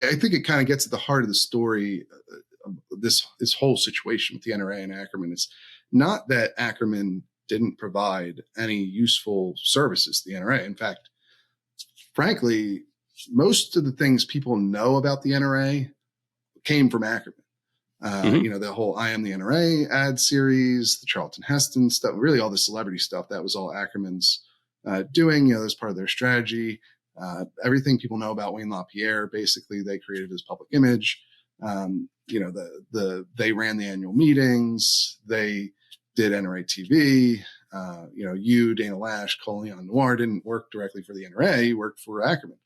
I think it kind of gets at the heart of the story. This whole situation with the NRA and Ackerman is not that Ackerman didn't provide any useful services to the NRA. In fact, frankly, most of the things people know about the NRA came from Ackerman. The whole I Am the NRA ad series, the Charlton Heston stuff, really all the celebrity stuff, that was all Ackerman's doing, as part of their strategy. Everything people know about Wayne LaPierre, basically, they created his public image. They ran the annual meetings. They did NRATV. Dana Lash, Cole Leon Noir didn't work directly for the NRA. He worked for Ackerman.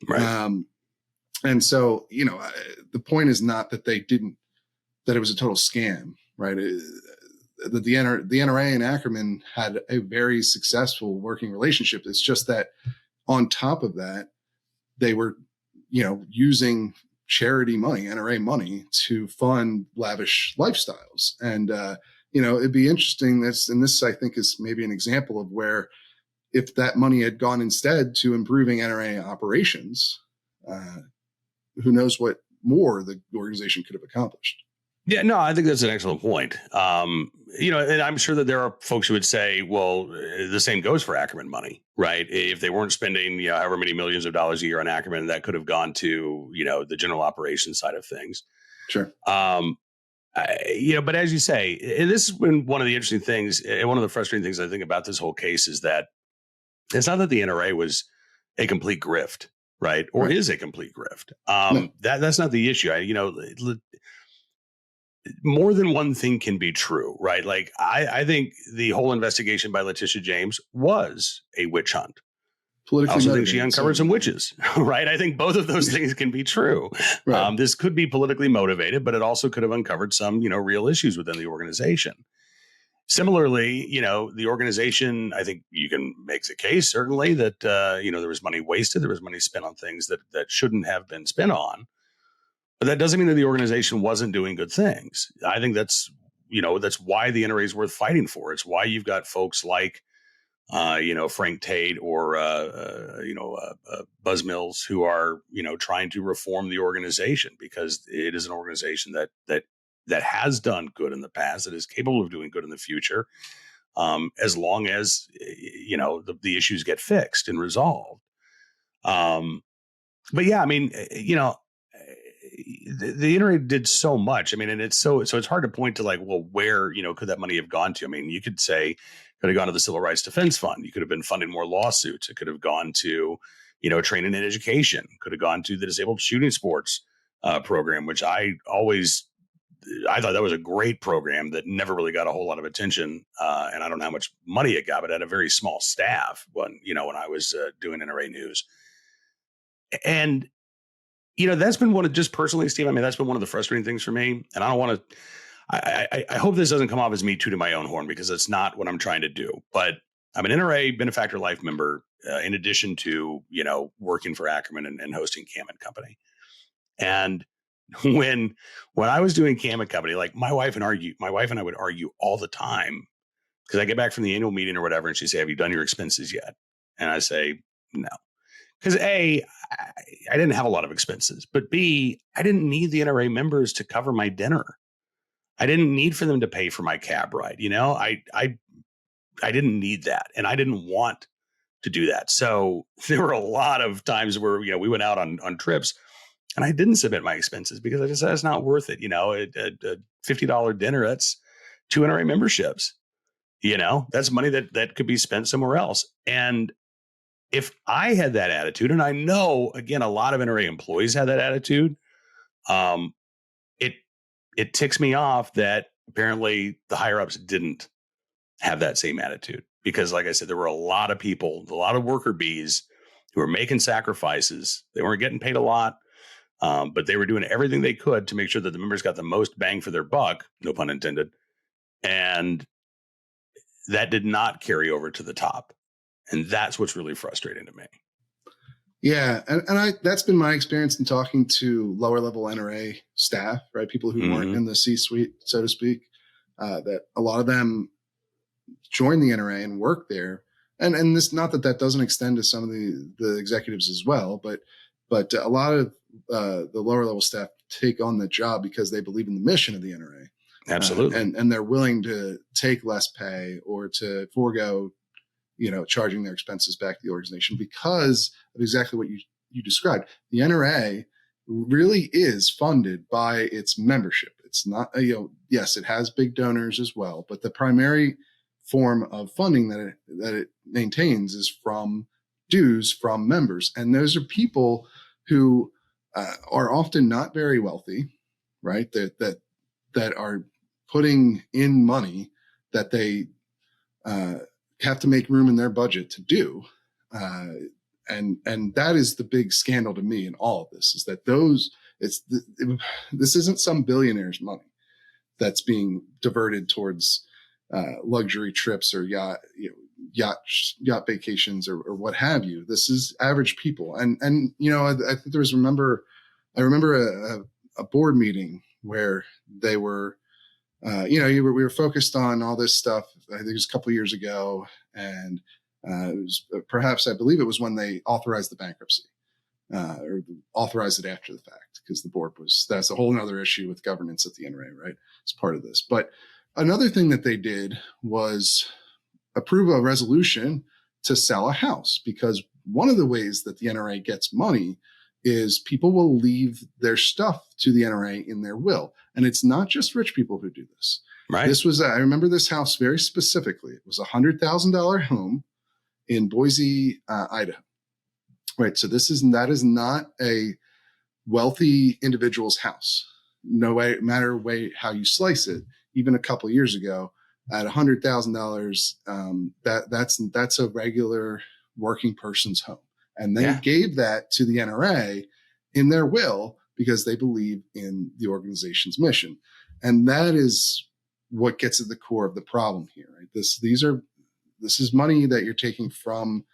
Right. And so, the point is not that that it was a total scam, right? The NRA and Ackerman had a very successful working relationship. It's just that on top of that, they were, using charity money, NRA money, to fund lavish lifestyles. And, it'd be interesting. This I think is maybe an example of where, if that money had gone instead to improving NRA operations, who knows what more the organization could have accomplished. Yeah, no, I think that's an excellent point. And I'm sure that there are folks who would say, well, the same goes for Ackerman money, right? If they weren't spending, however many millions of dollars a year on Ackerman, that could have gone to, the general operations side of things. Sure. But as you say, and this has been one of the interesting things, and one of the frustrating things I think about this whole case is that it's not that the NRA was a complete grift, right? Or right. is a complete grift. No. That's not the issue. More than one thing can be true, right? Like, I think the whole investigation by Letitia James was a witch hunt. I also think she uncovered some witches, right? I think both of those things can be true. Right. This could be politically motivated, but it also could have uncovered some, real issues within the organization. Similarly, the organization, I think you can make the case, certainly, that, there was money wasted. There was money spent on things that shouldn't have been spent on. But that doesn't mean that the organization wasn't doing good things. I think that's why the NRA is worth fighting for. It's why you've got folks like, Frank Tate or, Buzz Mills, who are, trying to reform the organization, because it is an organization that has done good in the past, that is capable of doing good in the future, as long as, the issues get fixed and resolved. But yeah, the NRA did so much. And it's so it's hard to point to, like, well, where, could that money have gone to? You could say it could have gone to the Civil Rights Defense Fund. You could have been funding more lawsuits. It could have gone to, training and education. Could have gone to the disabled shooting sports program, which I thought that was a great program that never really got a whole lot of attention. And I don't know how much money it got, but it had a very small staff when I was doing NRA news. And that's been one of, just personally, Steve, that's been one of the frustrating things for me. And I don't want to, I hope this doesn't come off as me tooting my own horn, because it's not what I'm trying to do. But I'm an NRA benefactor life member, in addition to, working for Ackerman and hosting Cam and Company. And when I was doing Cam and Company, like, my wife and I would argue all the time, because I get back from the annual meeting or whatever, and she'd say, have you done your expenses yet? And I say, no. Because A, I didn't have a lot of expenses, but B, I didn't need the NRA members to cover my dinner. I didn't need for them to pay for my cab ride. I didn't need that, and I didn't want to do that. So there were a lot of times where, we went out on trips, and I didn't submit my expenses, because I just said, it's not worth it. A $50 dinner, that's 2 NRA memberships. That's money that could be spent somewhere else. And if I had that attitude, and I know, again, a lot of NRA employees had that attitude, it ticks me off that apparently the higher ups didn't have that same attitude. Because, like I said, there were a lot of people, a lot of worker bees who were making sacrifices. They weren't getting paid a lot, but they were doing everything they could to make sure that the members got the most bang for their buck, no pun intended. And that did not carry over to the top. And that's what's really frustrating to me. Yeah. And that's been my experience in talking to lower level NRA staff, right? People who weren't in the C-suite, so to speak, that a lot of them joined the NRA and work there. And this, not that doesn't extend to some of the executives as well, but But a lot of the lower level staff take on the job because they believe in the mission of the NRA. Absolutely. And they're willing to take less pay or to forego, charging their expenses back to the organization because of exactly what you described. The NRA really is funded by its membership. It's not, yes, it has big donors as well, but the primary form of funding that it maintains is from dues from members. And those are people who are often not very wealthy, right? That are putting in money that they have to make room in their budget to do. And that is the big scandal to me in all of this, is that this isn't some billionaire's money that's being diverted towards luxury trips or yacht vacations or what have you. This is average people. And I think I remember a board meeting where they were, we were focused on all this stuff. I think it was a couple of years ago, and it was I believe it was when they authorized the bankruptcy, or authorized it after the fact, because that's a whole nother issue with governance at the NRA, right? It's part of this. But another thing that they did was approve a resolution to sell a house, because one of the ways that the NRA gets money is people will leave their stuff to the NRA in their will. And it's not just rich people who do this. Right. I remember this house very specifically. It was a $100,000 home in Boise, Idaho. Right. So that is not a wealthy individual's house. No matter how you slice it. Even a couple of years ago, at $100,000, that's a regular working person's home. And they gave that to the NRA in their will because they believe in the organization's mission. And that is what gets at the core of the problem here, right? This is money that you're taking from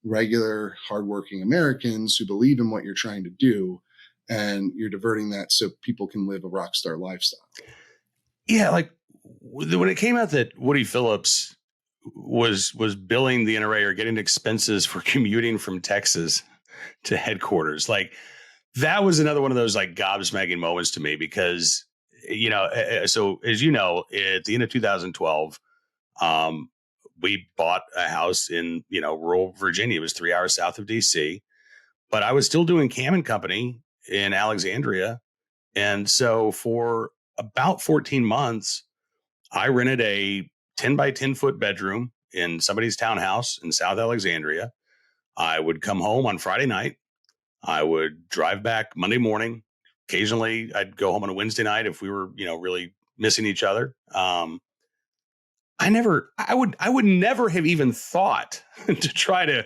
regular hardworking Americans who believe in what you're trying to do, and you're diverting that so people can live a rock star lifestyle. Yeah, like when it came out that Woody Phillips was billing the NRA or getting expenses for commuting from Texas to headquarters, like that was another one of those like gobsmacking moments to me, because so as you know, at the end of 2012, we bought a house in rural Virginia. It was 3 hours south of DC, but I was still doing Cam and Company in Alexandria, and so for about 14 months, I rented a 10 by 10 foot bedroom in somebody's townhouse in South Alexandria. I would come home on Friday night. I would drive back Monday morning. Occasionally I'd go home on a Wednesday night if we were, really missing each other. I would never have even thought to try to,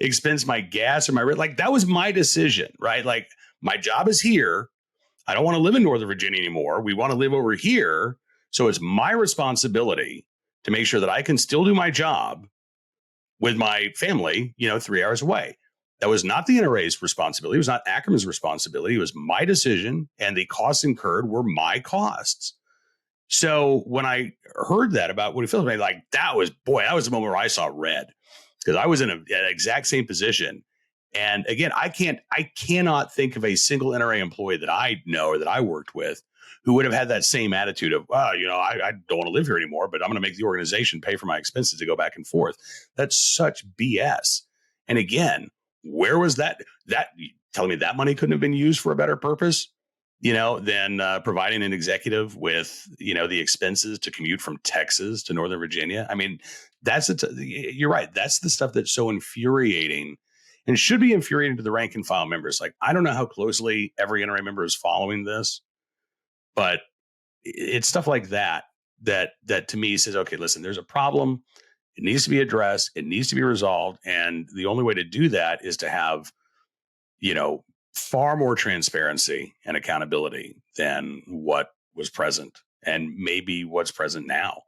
expense my gas or my rent. Like that was my decision, right? Like my job is here. I don't want to live in Northern Virginia anymore. We want to live over here. So it's my responsibility to make sure that I can still do my job with my family, 3 hours away. That was not the NRA's responsibility. It was not Ackerman's responsibility. It was my decision, and the costs incurred were my costs. So when I heard that about Woody Phillips, that was the moment where I saw red, because I was in an exact same position. And again, I cannot think of a single NRA employee that I know or that I worked with who would have had that same attitude of, I don't want to live here anymore, but I'm going to make the organization pay for my expenses to go back and forth. That's such BS. And again, where was that telling me that money couldn't have been used for a better purpose, than providing an executive with, the expenses to commute from Texas to Northern Virginia. I mean, you're right. That's the stuff that's so infuriating and should be infuriating to the rank and file members. Like, I don't know how closely every NRA member is following this, but it's stuff like that to me says, okay, listen, there's a problem. It needs to be addressed. It needs to be resolved. And the only way to do that is to have, far more transparency and accountability than what was present and maybe what's present now.